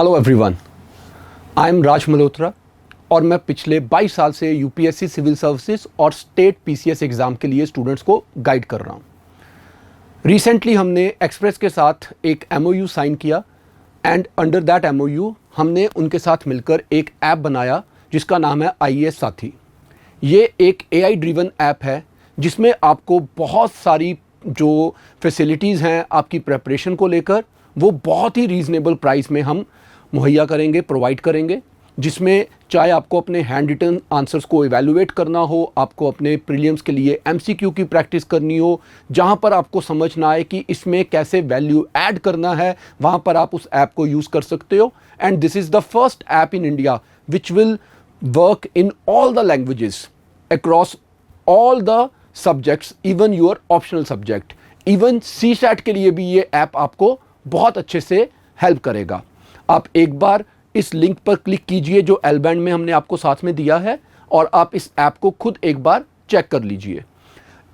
Hello everyone, I am राज मल्होत्रा और मैं पिछले 22 साल से यूपीएससी सिविल सर्विसेज और स्टेट पीसीएस एग्ज़ाम के लिए स्टूडेंट्स को गाइड कर रहा हूँ। रिसेंटली हमने एक्सप्रेस के साथ एक एमओयू साइन किया एंड अंडर दैट एमओयू हमने उनके साथ मिलकर एक ऐप बनाया जिसका नाम है आईएएस साथी। ये एक एआई ड्रिवन ऐप है जिसमें आपको बहुत सारी जो फैसिलिटीज़ हैं आपकी प्रेपरेशन को लेकर वो बहुत ही रीज़नेबल प्राइस में हम मुहैया करेंगे, प्रोवाइड करेंगे, जिसमें चाहे आपको अपने हैंड रिटन आंसर्स को इवैल्यूएट करना हो, आपको अपने प्रीलिम्स के लिए एमसीक्यू की प्रैक्टिस करनी हो, जहां पर आपको समझ ना आए कि इसमें कैसे वैल्यू ऐड करना है, वहां पर आप उस ऐप को यूज़ कर सकते हो। And this is the first app in India which will work in all the languages across all the subjects, even your optional subject. Even CSAT के लिए भी ये ऐप आपको बहुत अच्छे से हेल्प करेगा। आप एक बार इस लिंक पर क्लिक कीजिए जो एल बैंड में हमने आपको साथ में दिया है और आप इस ऐप को खुद एक बार चेक कर लीजिए।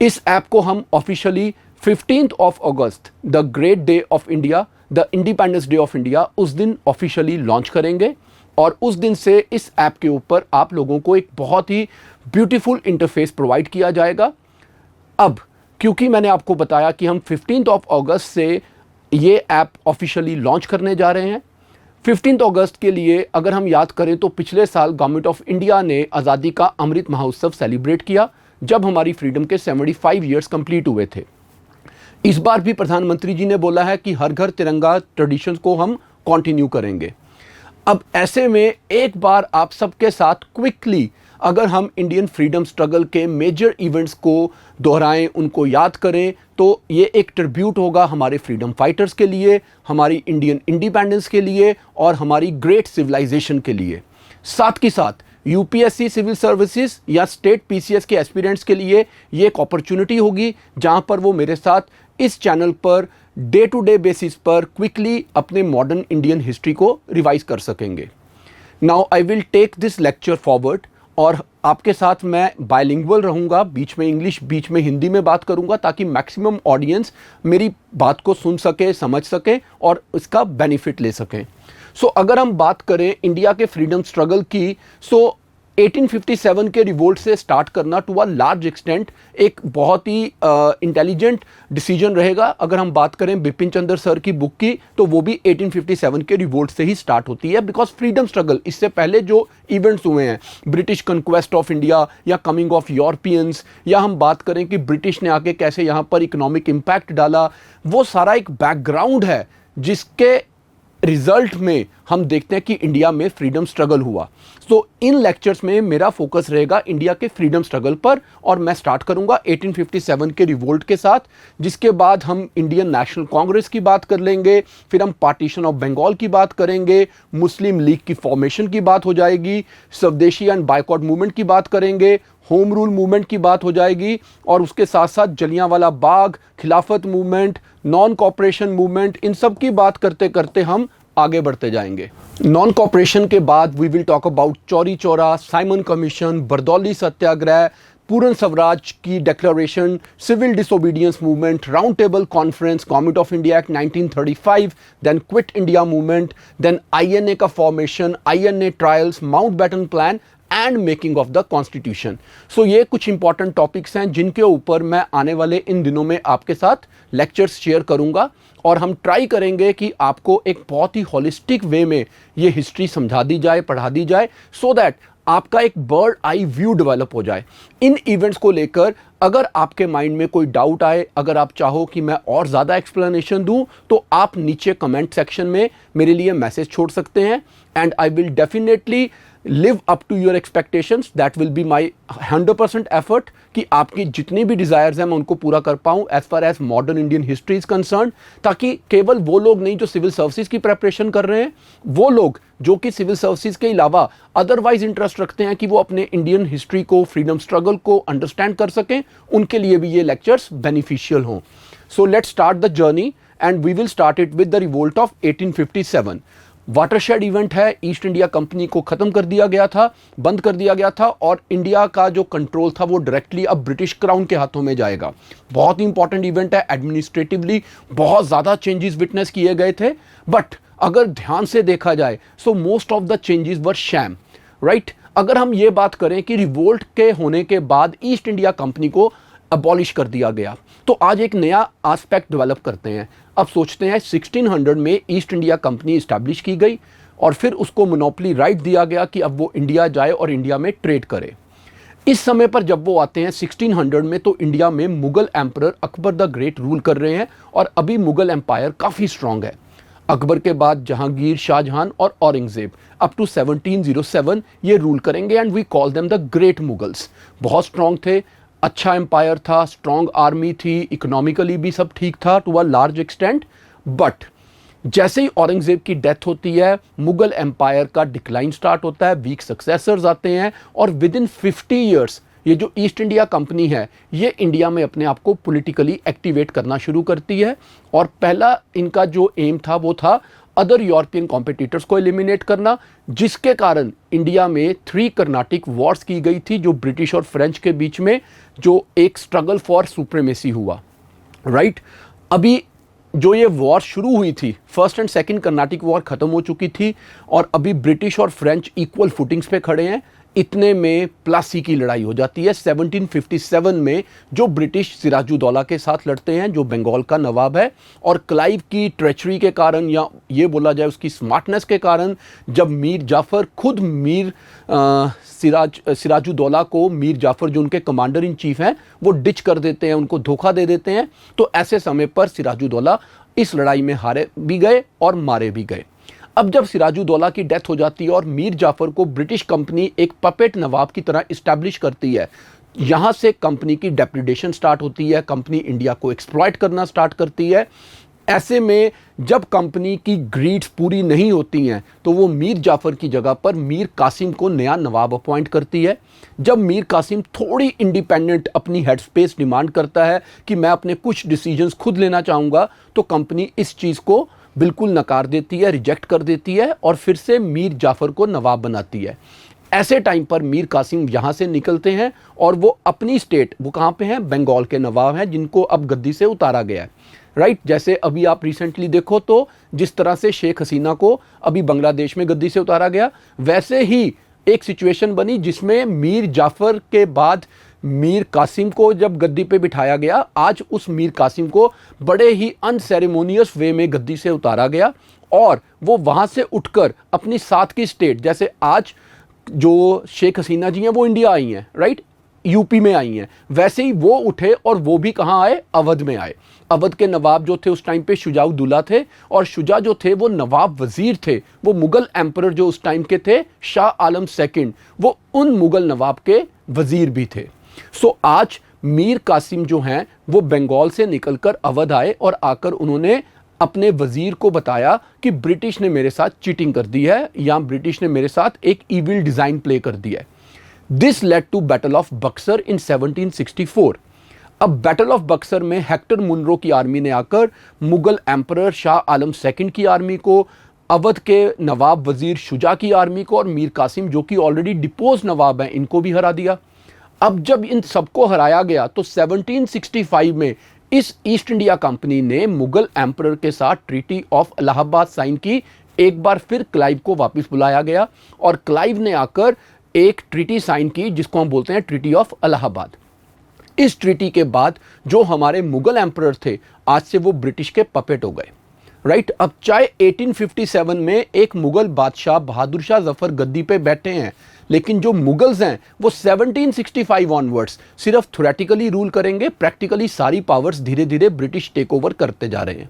इस ऐप को हम officially 15th of August, the great day of India, the independence day of India, उस दिन ऑफिशियली लॉन्च करेंगे और उस दिन से इस ऐप के ऊपर आप लोगों को एक बहुत ही ब्यूटीफुल इंटरफेस प्रोवाइड किया जाएगा। अब क्योंकि मैंने आपको बताया कि हम 15th of August से ये ऐप ऑफिशियली लॉन्च करने जा रहे हैं। 15 अगस्त के लिए अगर हम याद करें तो पिछले साल गवर्नमेंट ऑफ इंडिया ने आज़ादी का अमृत महोत्सव सेलिब्रेट किया जब हमारी फ्रीडम के 75 ईयर्स कंप्लीट हुए थे। इस बार भी प्रधानमंत्री जी ने बोला है कि हर घर तिरंगा ट्रेडिशन को हम कंटिन्यू करेंगे। अब ऐसे में एक बार आप सबके साथ क्विकली अगर हम इंडियन फ्रीडम स्ट्रगल के मेजर इवेंट्स को दोहराएं, उनको याद करें, तो ये एक ट्रिब्यूट होगा हमारे फ्रीडम फाइटर्स के लिए, हमारी इंडियन इंडिपेंडेंस के लिए और हमारी ग्रेट सिविलाइजेशन के लिए। साथ ही साथ यूपीएससी सिविल सर्विसेज या स्टेट पीसीएस के एस्पिरेंट्स के लिए ये एक अपॉर्चुनिटी होगी जहां पर वो मेरे साथ इस चैनल पर डे टू डे बेसिस पर क्विकली अपने मॉडर्न इंडियन हिस्ट्री को रिवाइज कर सकेंगे। Now I will take this lecture forward और आपके साथ मैं बायलिंगुअल रहूँगा, बीच में इंग्लिश बीच में हिंदी में बात करूँगा ताकि मैक्सिमम ऑडियंस मेरी बात को सुन सके, समझ सके और इसका बेनिफिट ले सकें। सो अगर हम बात करें इंडिया के फ्रीडम स्ट्रगल की, सो 1857 के रिवोल्ट से स्टार्ट करना टू अ लार्ज एक्सटेंट एक बहुत ही इंटेलिजेंट डिसीजन रहेगा। अगर हम बात करें बिपिन चंद्र सर की बुक की तो वो भी 1857 के रिवोल्ट से ही स्टार्ट होती है, बिकॉज फ्रीडम स्ट्रगल इससे पहले जो इवेंट्स हुए हैं, ब्रिटिश कंक्वेस्ट ऑफ इंडिया या कमिंग ऑफ यूरोपियंस, या हम बात करें कि ब्रिटिश ने आके कैसे यहाँ पर इकोनॉमिक इम्पैक्ट डाला, वो सारा एक बैकग्राउंड है जिसके रिजल्ट में हम देखते हैं कि इंडिया में फ्रीडम स्ट्रगल हुआ। तो इन लेक्चर्स में मेरा फोकस रहेगा इंडिया के फ्रीडम स्ट्रगल पर और मैं स्टार्ट करूंगा 1857 के रिवोल्ट के साथ, जिसके बाद हम इंडियन नेशनल कांग्रेस की बात कर लेंगे, फिर हम पार्टीशन ऑफ बंगाल की बात करेंगे, मुस्लिम लीग की फॉर्मेशन की बात हो जाएगी, स्वदेशी एंड बायकॉट मूवमेंट की बात करेंगे, होम रूल मूवमेंट की बात हो जाएगी और उसके साथ साथ जलियांवाला बाग, खिलाफत मूवमेंट, नॉन कॉपरेशन मूवमेंट, इन सब की बात करते करते हम आगे बढ़ते जाएंगे। नॉन कॉपरेशन के बाद we will talk about Chauri Chaura, Simon commission, Bardoli satyagraha, Purna Swaraj की declaration, civil disobedience movement, round table conference, government of India act 1935, then quit India movement, then INA का formation, INA trials, Mountbatten plan and making of the constitution. So ये कुछ important topics हैं जिनके ऊपर मैं आने वाले इन दिनों में आपके साथ लेक्चर्स शेयर करूंगा और हम ट्राई करेंगे कि आपको एक बहुत ही होलिस्टिक वे में ये हिस्ट्री समझा दी जाए, पढ़ा दी जाए, सो दैट आपका एक बर्ड आई व्यू डेवलप हो जाए इन इवेंट्स को लेकर। अगर आपके माइंड में कोई डाउट आए, अगर आप चाहो कि मैं और ज़्यादा एक्सप्लेनेशन दूं, तो आप नीचे कमेंट सेक्शन में मेरे लिए मैसेज छोड़ सकते हैं and I will definitely live up to your expectations. That will be my 100% effort कि आपकी जितनी भी डिज़ायर्स हैं मैं उनको पूरा कर पाऊँ as far as modern Indian history is concern, ताकि केवल वो लोग नहीं जो सिविल सर्विसेज की प्रेपरेशन कर रहे हैं, वो लोग जो कि सिविल सर्विसेज के अलावा अदरवाइज इंटरेस्ट रखते हैं कि वो अपने इंडियन हिस्ट्री को, फ्रीडम स्ट्रगल को अंडरस्टैंड कर सकें, उनके लिए भी ये लेक्चर्स बेनिफिशियल हों। So let's start the journey and we will start it with the revolt of 1857। Watershed event है, ईस्ट इंडिया कंपनी को ख़त्म कर दिया गया था, बंद कर दिया गया था और इंडिया का जो कंट्रोल था वो डायरेक्टली अब ब्रिटिश क्राउन के हाथों में जाएगा। बहुत ही इंपॉर्टेंट इवेंट है, एडमिनिस्ट्रेटिवली बहुत ज़्यादा चेंजेस विटनेस किए गए थे, बट अगर ध्यान से देखा जाए so most of the changes were sham, right. अगर हम ये बात करें कि रिवोल्ट के होने के बाद ईस्ट इंडिया कंपनी को अबॉलिश कर दिया गया, तो आज एक नया एस्पेक्ट डेवलप करते हैं। अब सोचते हैं 1600 में ईस्ट इंडिया कंपनी इस्टेब्लिश की गई और फिर उसको मोनोपोली राइट दिया गया कि अब वो इंडिया जाए और इंडिया में ट्रेड करे। इस समय पर जब वो आते हैं 1600 में, तो इंडिया में Mughal emperor Akbar the great rule कर रहे हैं और अभी मुगल एम्पायर काफ़ी स्ट्रांग है। अकबर के बाद जहांगीर, शाहजहां और औरंगजेब अप टू 1707 ये रूल करेंगे and we call them the great Mughals. बहुत स्ट्रांग थे, अच्छा एम्पायर था, स्ट्रांग आर्मी थी, इकोनॉमिकली भी सब ठीक था to a large extent. But जैसे ही औरंगजेब की डेथ होती है, मुगल एम्पायर का डिक्लाइन स्टार्ट होता है, वीक सक्सेसर्स आते हैं और विद इन 50 ईयर्स ये जो ईस्ट इंडिया कंपनी है ये इंडिया में अपने आप को पॉलिटिकली एक्टिवेट करना शुरू करती है। और पहला इनका जो एम था वो था अदर यूरोपियन कॉम्पिटिटर्स को एलिमिनेट करना, जिसके कारण इंडिया में 3 कर्नाटिक वॉर्स की गई थी जो ब्रिटिश और फ्रेंच के बीच में, जो एक स्ट्रगल फॉर सुप्रीमेसी हुआ, राइट। अभी जो ये वॉर शुरू हुई थी, first and second Carnatic war खत्म हो चुकी थी और अभी ब्रिटिश और फ्रेंच इक्वल फुटिंग्स पे खड़े हैं। इतने में प्लासी की लड़ाई हो जाती है 1757 में, जो ब्रिटिश सिराजुद्दौला के साथ लड़ते हैं जो बंगाल का नवाब है। और क्लाइव की ट्रेचरी के कारण, या ये बोला जाए उसकी स्मार्टनेस के कारण, जब मीर जाफ़र खुद सिराजुद्दौला को, मीर जाफ़र जो उनके कमांडर इन चीफ हैं, वो डिच कर देते हैं, उनको धोखा दे देते हैं। तो ऐसे समय पर सिराजुद्दौला इस लड़ाई में हारे भी गए और मारे भी गए। अब जब सिराजुद्दौला की डेथ हो जाती है और मीर जाफ़र को ब्रिटिश कंपनी एक पपेट नवाब की तरह इस्टेब्लिश करती है, यहाँ से कंपनी की डेप्रिडेशन स्टार्ट होती है, कंपनी इंडिया को एक्सप्लॉइट करना स्टार्ट करती है। ऐसे में जब कंपनी की ग्रीड्स पूरी नहीं होती हैं तो वो मीर जाफ़र की जगह पर मीर कासिम को नया नवाब अपॉइंट करती है। जब मीर कासिम थोड़ी इंडिपेंडेंट अपनी हेड स्पेस डिमांड करता है कि मैं अपने कुछ डिसीजंस खुद लेना चाहूँगा, तो कंपनी इस चीज़ को बिल्कुल नकार देती है, रिजेक्ट कर देती है और फिर से मीर जाफ़र को नवाब बनाती है। ऐसे टाइम पर मीर कासिम यहाँ से निकलते हैं और वो अपनी स्टेट, वो कहाँ पे हैं, बंगाल के नवाब हैं, जिनको अब गद्दी से उतारा गया है, राइट। जैसे अभी आप रिसेंटली देखो तो जिस तरह से शेख हसीना को अभी बांग्लादेश में गद्दी से उतारा गया, वैसे ही एक सिचुएशन बनी जिसमें मीर जाफ़र के बाद मीर कासिम को जब गद्दी पे बिठाया गया। आज उस मीर कासिम को बड़े ही अनसेरेमोनियस वे में गद्दी से उतारा गया और वो वहाँ से उठकर अपनी साथ की स्टेट, जैसे आज जो शेख हसीना जी हैं वो इंडिया आई हैं, राइट, यूपी में आई हैं, वैसे ही वो उठे और वो भी कहाँ आए, अवध में आए। अवध के नवाब जो थे उस टाइम पे शुजाउद्दौला थे और शुजा जो थे वो नवाब वजीर थे। वो मुगल एम्परर जो उस टाइम के थे शाह आलम सेकंड, वो उन मुगल नवाब के वजीर भी थे। सो आज मीर कासिम जो हैं वो बंगाल से निकलकर अवध आए और आकर उन्होंने अपने वजीर को बताया कि ब्रिटिश ने मेरे साथ चीटिंग कर दी है या ब्रिटिश ने मेरे साथ एक इविल डिज़ाइन प्ले कर दिया है। This led to battle of Buxar in 1764। अब बैटल ऑफ बक्सर में हेक्टर मुनरो की आर्मी ने आकर मुगल एम्परर शाह आलम सेकंड की आर्मी को, अवध के नवाब वजीर शुजा की आर्मी को और मीर कासिम जो कि ऑलरेडी डिपोज नवाब हैं इनको भी हरा दिया। अब जब इन सबको हराया गया तो 1765 में इस ईस्ट इंडिया कंपनी ने मुगल एम्परर के साथ ट्रीटी ऑफ इलाहाबाद साइन की। एक बार फिर क्लाइव को वापस बुलाया गया और क्लाइव ने आकर एक ट्रीटी साइन की जिसको हम बोलते हैं ट्रीटी ऑफ इलाहाबाद। इस ट्रीटी के बाद जो हमारे मुगल एम्परर थे आज से वो ब्रिटिश के पपेट हो गए, राइट। अब चाहे 1857 में एक मुगल बादशाह बहादुर शाह जफर गद्दी पे बैठे हैं, लेकिन जो मुगल्स हैं वो 1765 ऑनवर्ड्स सिर्फ थ्योरेटिकली रूल करेंगे, प्रैक्टिकली सारी पावर्स धीरे धीरे ब्रिटिश टेक ओवर करते जा रहे हैं।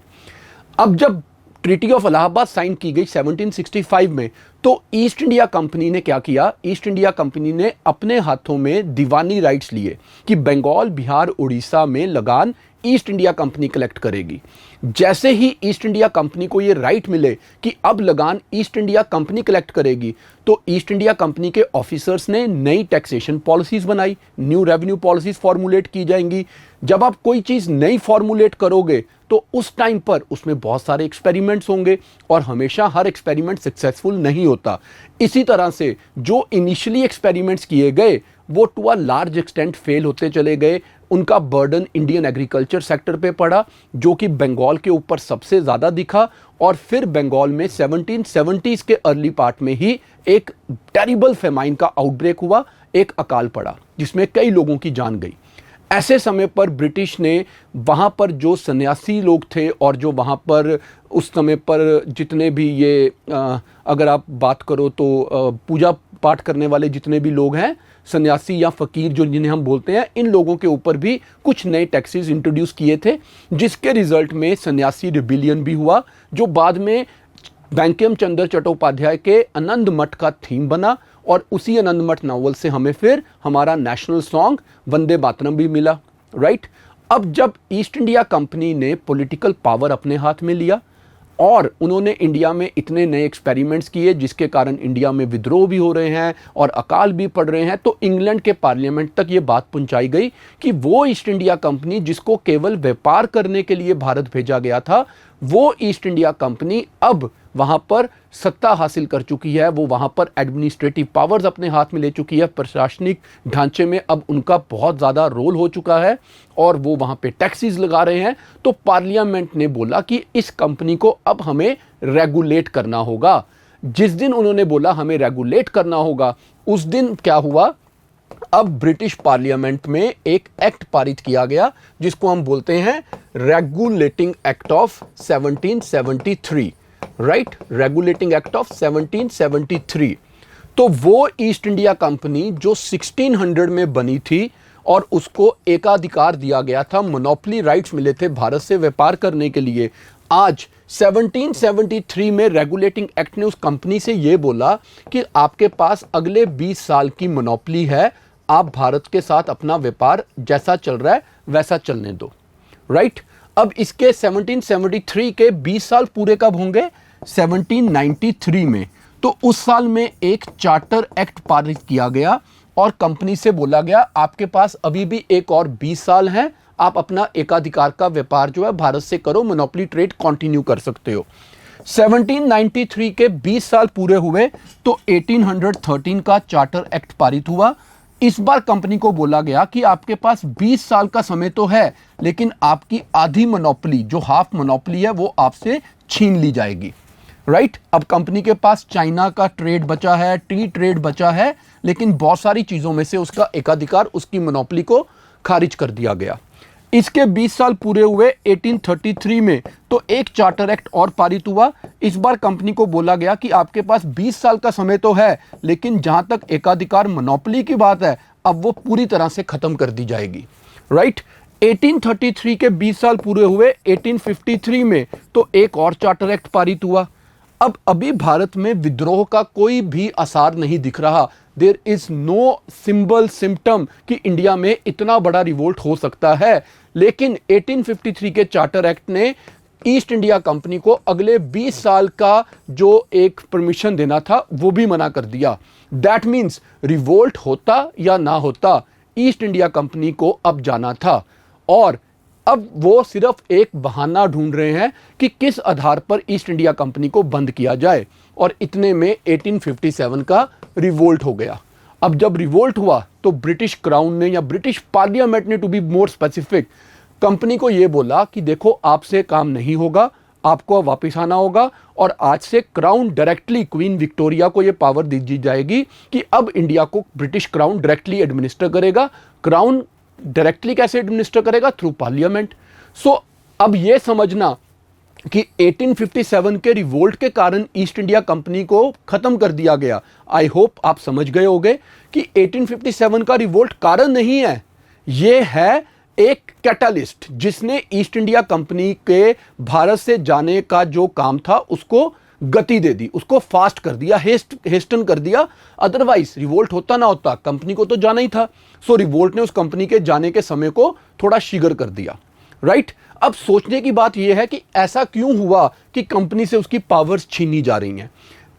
अब जब ट्रीटी ऑफ इलाहाबाद साइन की गई 1765 में, तो ईस्ट इंडिया कंपनी ने क्या किया, ईस्ट इंडिया कंपनी ने अपने हाथों में दीवानी राइट्स लिए कि बंगाल, बिहार, उड़ीसा में लगान ईस्ट इंडिया कंपनी कलेक्ट करेगी। जैसे ही ईस्ट इंडिया कंपनी को ये राइट मिले कि अब लगान ईस्ट इंडिया कंपनी कलेक्ट करेगी, तो ईस्ट इंडिया कंपनी के ऑफिसर्स ने नई टैक्सेशन पॉलिसीज बनाई, न्यू रेवेन्यू पॉलिसीज फॉर्मुलेट की जाएंगी। जब आप कोई चीज़ नई फॉर्मुलेट करोगे तो उस टाइम पर उसमें बहुत सारे एक्सपेरिमेंट्स होंगे और हमेशा हर एक्सपेरिमेंट सक्सेसफुल नहीं होता। इसी तरह से जो इनिशियली एक्सपेरिमेंट्स किए गए वो to a large extent fail होते चले गए। उनका बर्डन इंडियन एग्रीकल्चर सेक्टर पे पड़ा, जो कि बंगाल के ऊपर सबसे ज़्यादा दिखा। और फिर बंगाल में 1770s के अर्ली पार्ट में ही एक टेरिबल फेमाइन का आउटब्रेक हुआ, एक अकाल पड़ा जिसमें कई लोगों की जान गई। ऐसे समय पर ब्रिटिश ने वहाँ पर जो सन्यासी लोग थे और जो वहाँ पर उस समय पर जितने भी ये अगर आप बात करो तो पूजा पाठ करने वाले जितने भी लोग हैं, सन्यासी या फ़कीर जो जिन्हें हम बोलते हैं, इन लोगों के ऊपर भी कुछ नए टैक्सेस इंट्रोड्यूस किए थे, जिसके रिजल्ट में सन्यासी रिबिलियन भी हुआ, जो बाद में बंकिम चंद्र चट्टोपाध्याय के आनंद मठ का थीम बना। और उसी आनंद मठ नॉवल से हमें फिर हमारा नेशनल सॉन्ग वंदे मातरम भी मिला, राइट। अब जब ईस्ट इंडिया कंपनी ने पॉलिटिकल पावर अपने हाथ में लिया और उन्होंने इंडिया में इतने नए एक्सपेरिमेंट्स किए जिसके कारण इंडिया में विद्रोह भी हो रहे हैं और अकाल भी पड़ रहे हैं, तो इंग्लैंड के पार्लियामेंट तक ये बात पहुंचाई गई कि वो ईस्ट इंडिया कंपनी जिसको केवल व्यापार करने के लिए भारत भेजा गया था, वो ईस्ट इंडिया कंपनी अब वहाँ पर सत्ता हासिल कर चुकी है, वो वहाँ पर एडमिनिस्ट्रेटिव पावर्स अपने हाथ में ले चुकी है, प्रशासनिक ढांचे में अब उनका बहुत ज़्यादा रोल हो चुका है और वो वहाँ पे टैक्सेस लगा रहे हैं। तो पार्लियामेंट ने बोला कि इस कंपनी को अब हमें रेगुलेट करना होगा। जिस दिन उन्होंने बोला हमें रेगुलेट करना होगा, उस दिन क्या हुआ, अब ब्रिटिश पार्लियामेंट में एक एक्ट पारित किया गया जिसको हम बोलते हैं regulating act of 1773, right, regulating act of 1773। तो वो ईस्ट इंडिया कंपनी जो 1600 में बनी थी और उसको एकाधिकार दिया गया था, मोनोपोली राइट्स मिले थे भारत से व्यापार करने के लिए, आज 1773 में रेगुलेटिंग एक्ट ने उस कंपनी से ये बोला कि आपके पास अगले 20 साल की मोनोपोली है, आप भारत के साथ अपना व्यापार जैसा चल रहा है वैसा चलने दो, राइट। अब इसके 1773 के 20 साल पूरे कब होंगे, 1793 में। तो उस साल में एक चार्टर एक्ट पारित किया गया और कंपनी से बोला गया आपके पास अभी भी एक और 20 साल हैं, आप अपना एकाधिकार का व्यापार जो है भारत से करो, मोनोपोली ट्रेड कंटिन्यू कर सकते हो। 1793 के 20 साल पूरे हुए तो 1813 का चार्टर एक्ट पारित हुआ। इस बार कंपनी को बोला गया कि आपके पास 20 साल का समय तो है, लेकिन आपकी आधी मोनोपोली जो हाफ मोनोपोली है वो आपसे छीन ली जाएगी, राइट। अब कंपनी के पास चाइना का ट्रेड बचा है, टी ट्रेड बचा है, लेकिन बहुत सारी चीज़ों में से उसका एकाधिकार, उसकी मोनोपोली को खारिज कर दिया गया। इसके 20 साल पूरे हुए 1833 में तो एक चार्टर एक्ट और पारित हुआ। इस बार कंपनी को बोला गया कि आपके पास 20 साल का समय तो है, लेकिन जहां तक एकाधिकार मोनोपोली की बात है अब वो पूरी तरह से खत्म कर दी जाएगी, राइट। 1833 के 20 साल पूरे हुए 1853 में तो एक और चार्टर एक्ट पारित हुआ। अब अभी भारत में विद्रोह का कोई भी आसार नहीं दिख रहा, there is no symbol symptom कि इंडिया में इतना बड़ा रिवोल्ट हो सकता है, लेकिन 1853 के चार्टर एक्ट ने ईस्ट इंडिया कंपनी को अगले 20 साल का जो एक परमिशन देना था वो भी मना कर दिया। दैट मीन्स रिवोल्ट होता या ना होता, ईस्ट इंडिया कंपनी को अब जाना था और अब वो सिर्फ एक बहाना ढूंढ रहे हैं कि किस आधार पर ईस्ट इंडिया कंपनी को बंद किया जाए। और इतने में 1857 का रिवोल्ट हो गया। अब जब रिवोल्ट हुआ तो ब्रिटिश क्राउन ने या ब्रिटिश पार्लियामेंट ने, to be more specific, company को ये बोला कि देखो आपसे काम नहीं होगा, आपको वापस आना होगा और आज से क्राउन डायरेक्टली क्वीन विक्टोरिया को ये पावर दी जाएगी कि अब इंडिया को ब्रिटिश क्राउन डायरेक्टली एडमिनिस्टर करेगा। क्राउन डायरेक्टली कैसे एडमिनिस्टर करेगा? Through parliament. सो अब ये समझना कि 1857 के रिवोल्ट के कारण ईस्ट इंडिया कंपनी को खत्म कर दिया गया। आई होप आप समझ गए होंगे कि 1857 का रिवोल्ट कारण नहीं है, ये है एक कैटालिस्ट जिसने ईस्ट इंडिया कंपनी के भारत से जाने का जो काम था उसको गति दे दी, उसको फास्ट कर दिया, हेस्टन कर दिया। अदरवाइज रिवोल्ट होता ना होता, कंपनी को तो जाना ही था। सो रिवोल्ट ने उस कंपनी के जाने के समय को थोड़ा शीघ्र कर दिया, राइट। अब सोचने की बात यह है कि ऐसा क्यों हुआ कि कंपनी से उसकी पावर्स छीनी जा रही हैं।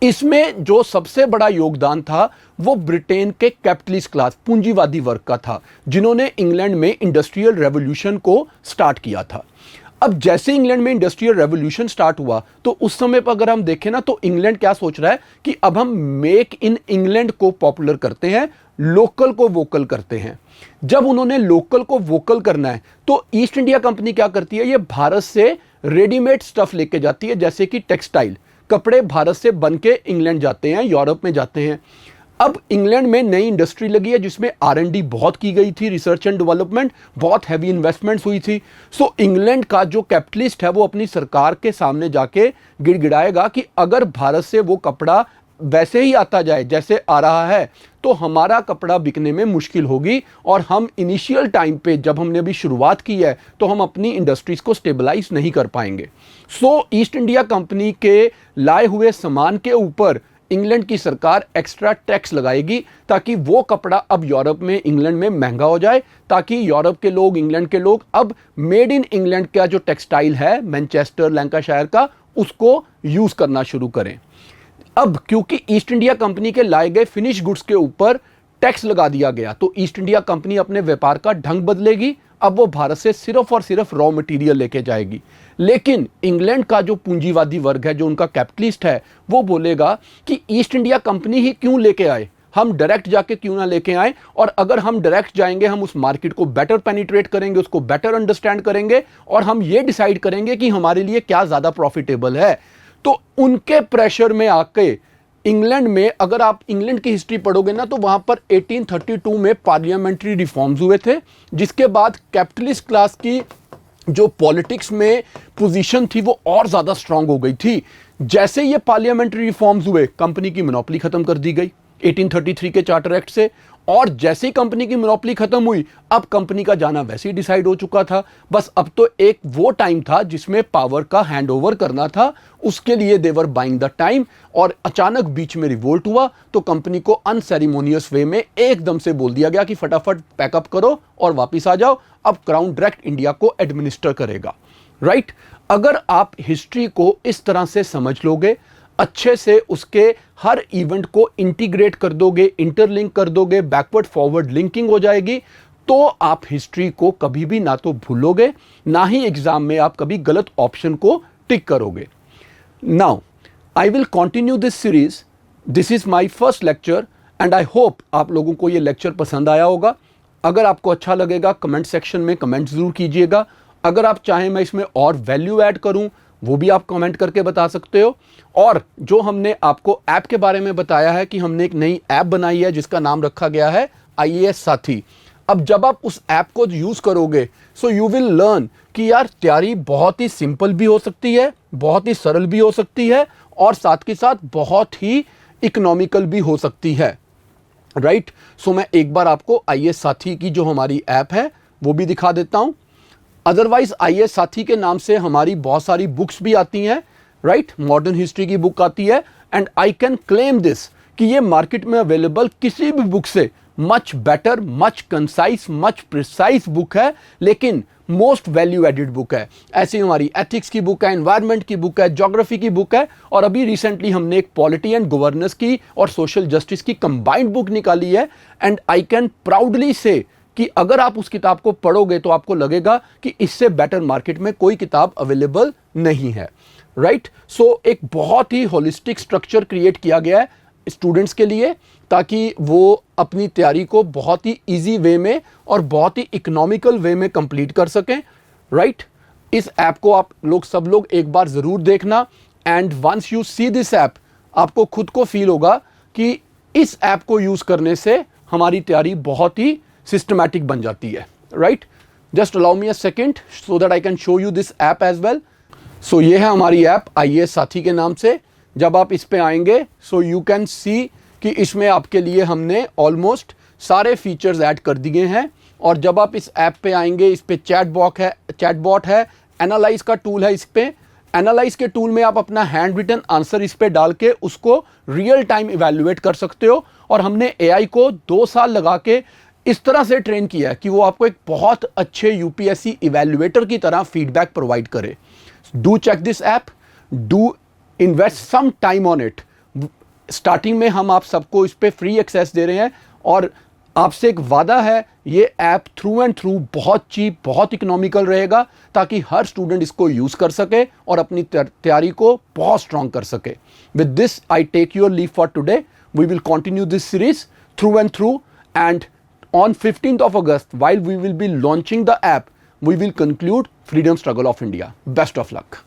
इसमें जो सबसे बड़ा योगदान था वो ब्रिटेन के कैपिटलिस्ट क्लास, पूंजीवादी वर्ग का था, जिन्होंने इंग्लैंड में इंडस्ट्रियल रेवोल्यूशन को स्टार्ट किया था। अब जैसे इंग्लैंड में इंडस्ट्रियल रेवोल्यूशन स्टार्ट हुआ तो उस समय पर अगर हम देखें ना, तो इंग्लैंड क्या सोच रहा है कि अब हम मेक इन इंग्लैंड को पॉपुलर करते हैं, लोकल को वोकल करते हैं। जब उन्होंने लोकल को वोकल करना है तो ईस्ट इंडिया कंपनी क्या करती है, ये भारत से रेडीमेड स्टफ लेके जाती है, जैसे कि टेक्सटाइल कपड़े भारत से बन के इंग्लैंड जाते हैं, यूरोप में जाते हैं। अब इंग्लैंड में नई इंडस्ट्री लगी है जिसमें R&D बहुत की गई थी, रिसर्च एंड डेवलपमेंट, बहुत हैवी इन्वेस्टमेंट्स हुई थी। सो इंग्लैंड का जो कैपिटलिस्ट है वो अपनी सरकार के सामने जाके गिड़गिड़ाएगा कि अगर भारत से वो कपड़ा वैसे ही आता जाए जैसे आ रहा है तो हमारा कपड़ा बिकने में मुश्किल होगी, और हम इनिशियल टाइम पे जब हमने अभी शुरुआत की है तो हम अपनी इंडस्ट्रीज को स्टेबलाइज नहीं कर पाएंगे। सो ईस्ट इंडिया कंपनी के लाए हुए सामान के ऊपर इंग्लैंड की सरकार एक्स्ट्रा टैक्स लगाएगी ताकि वो कपड़ा अब यूरोप में, इंग्लैंड में महंगा हो जाए, ताकि यूरोप के लोग, इंग्लैंड के लोग अब मेड इन इंग्लैंड का जो टेक्सटाइल है मैनचेस्टर, लैंकाशायर का, उसको यूज करना शुरू करें। अब क्योंकि ईस्ट इंडिया कंपनी के लाए गए फिनिश गुड्स के ऊपर टैक्स लगा दिया गया तो ईस्ट इंडिया कंपनी अपने व्यापार का ढंग बदलेगी। अब वो भारत से सिर्फ और सिर्फ रॉ मटेरियल लेके जाएगी। लेकिन इंग्लैंड का जो पूंजीवादी वर्ग है, जो उनका कैपिटलिस्ट है, वो बोलेगा कि ईस्ट इंडिया कंपनी ही क्यों लेके आए, हम डायरेक्ट जाके क्यों ना लेके आए, और अगर हम डायरेक्ट जाएंगे हम उस मार्केट को बेटर पेनिट्रेट करेंगे, उसको बेटर अंडरस्टैंड करेंगे और हम ये डिसाइड करेंगे कि हमारे लिए क्या ज़्यादा प्रॉफिटेबल है। तो उनके प्रेशर में आके इंग्लैंड में, अगर आप इंग्लैंड की हिस्ट्री पढ़ोगे ना, तो वहां पर 1832 में पार्लियामेंट्री रिफॉर्म्स हुए थे, जिसके बाद कैपिटलिस्ट क्लास की जो पॉलिटिक्स में पोजीशन थी वो और ज़्यादा स्ट्रांग हो गई थी। जैसे ये पार्लियामेंट्री रिफॉर्म्स हुए, कंपनी की मोनोपोली खत्म कर दी गई 1833 के चार्टर एक्ट से, और जैसे ही कंपनी की मोनोपोली खत्म हुई अब कंपनी का जाना वैसे ही डिसाइड हो चुका था। बस अब तो एक वो टाइम था जिसमें पावर का हैंड ओवर करना था, उसके लिए देवर बाइंग द टाइम। और अचानक बीच में रिवोल्ट हुआ तो कंपनी को अनसेरेमोनियस वे में एकदम से बोल दिया गया कि फटाफट पैकअप करो और वापिस आ जाओ, अब क्राउन डायरेक्ट इंडिया को एडमिनिस्टर करेगा। राइट? अगर आप हिस्ट्री को इस तरह से समझ लोगे, अच्छे से उसके हर इवेंट को इंटीग्रेट कर दोगे, इंटरलिंक कर दोगे, बैकवर्ड फॉरवर्ड लिंकिंग हो जाएगी, तो आप हिस्ट्री को कभी भी ना तो भूलोगे, ना ही एग्जाम में आप कभी गलत ऑप्शन को टिक करोगे। Now I will continue this series. This is my first lecture and I hope आप लोगों को ये लेक्चर पसंद आया होगा। अगर आपको अच्छा लगेगा कमेंट सेक्शन में कमेंट जरूर कीजिएगा। अगर आप चाहें मैं इसमें और वैल्यू ऐड करूं वो भी आप कमेंट करके बता सकते हो। और जो हमने आपको ऐप के बारे में बताया है कि हमने एक नई ऐप बनाई है जिसका नाम रखा गया है IAS साथी। अब जब आप उस ऐप को यूज़ करोगे सो यू विल लर्न कि यार तैयारी बहुत ही सिंपल भी हो सकती है, बहुत ही सरल भी हो सकती है, और साथ के साथ बहुत ही इकोनॉमिकल भी हो सकती है। राइट? सो मैं एक बार आपको IAS साथी की जो हमारी ऐप है वो भी दिखा देता हूँ। अदरवाइज IAS साथी के नाम से हमारी बहुत सारी बुक्स भी आती हैं। राइट? मॉडर्न हिस्ट्री की बुक आती है and I can claim this कि ये मार्केट में अवेलेबल किसी भी बुक से much better, much concise, much precise book है, लेकिन मोस्ट वैल्यू एडेड बुक है। ऐसी हमारी एथिक्स की बुक है, एनवायरनमेंट की बुक है, ज्योग्राफी की बुक है, और अभी रिसेंटली हमने एक पॉलिटी एंड गवर्नेंस की और सोशल जस्टिस की कंबाइंड बुक निकाली है। एंड आई कैन प्राउडली से कि अगर आप उस किताब को पढ़ोगे तो आपको लगेगा कि इससे बेटर मार्केट में कोई किताब अवेलेबल नहीं है। राइट? सो एक बहुत ही होलिस्टिक स्ट्रक्चर क्रिएट किया गया है स्टूडेंट्स के लिए, ताकि वो अपनी तैयारी को बहुत ही इजी वे में और बहुत ही इकोनॉमिकल वे में कंप्लीट कर सकें। राइट? इस ऐप को आप लोग सब लोग एक बार ज़रूर देखना, and once you see this app आपको खुद को फील होगा कि इस ऐप को यूज़ करने से हमारी तैयारी बहुत ही सिस्टमैटिक बन जाती है। Right? Just allow me a second so that I can show you this app as well. So ये है हमारी ऐप IAS साथी के नाम से। जब आप इस पे आएंगे सो यू कैन सी कि इसमें आपके लिए हमने ऑलमोस्ट सारे फीचर्स ऐड कर दिए हैं। और जब आप इस ऐप पे आएंगे, इस पे चैटबॉट है, एनालाइज का टूल है। इस पे एनालाइज के टूल में आप अपना हैंड रिटन आंसर इस पे डाल के उसको रियल टाइम इवैल्यूएट कर सकते हो। और हमने AI को 2 साल लगा के इस तरह से ट्रेन किया है कि वो आपको एक बहुत अच्छे UPSC इवैल्यूएटर की तरह फीडबैक प्रोवाइड करे। Do check this app, do invest some time on it. Starting में हम आप सबको इस पे फ्री एक्सेस दे रहे हैं और आपसे एक वादा है ये ऐप थ्रू एंड थ्रू बहुत चीप, बहुत इकोनॉमिकल रहेगा ताकि हर स्टूडेंट इसको यूज़ कर सके और अपनी तैयारी को बहुत स्ट्रांग कर सके। With this I take your leave for today. We will continue this series through and through, and on 15th of August, while we will be launching the app, we will conclude Freedom Struggle of India. Best of luck.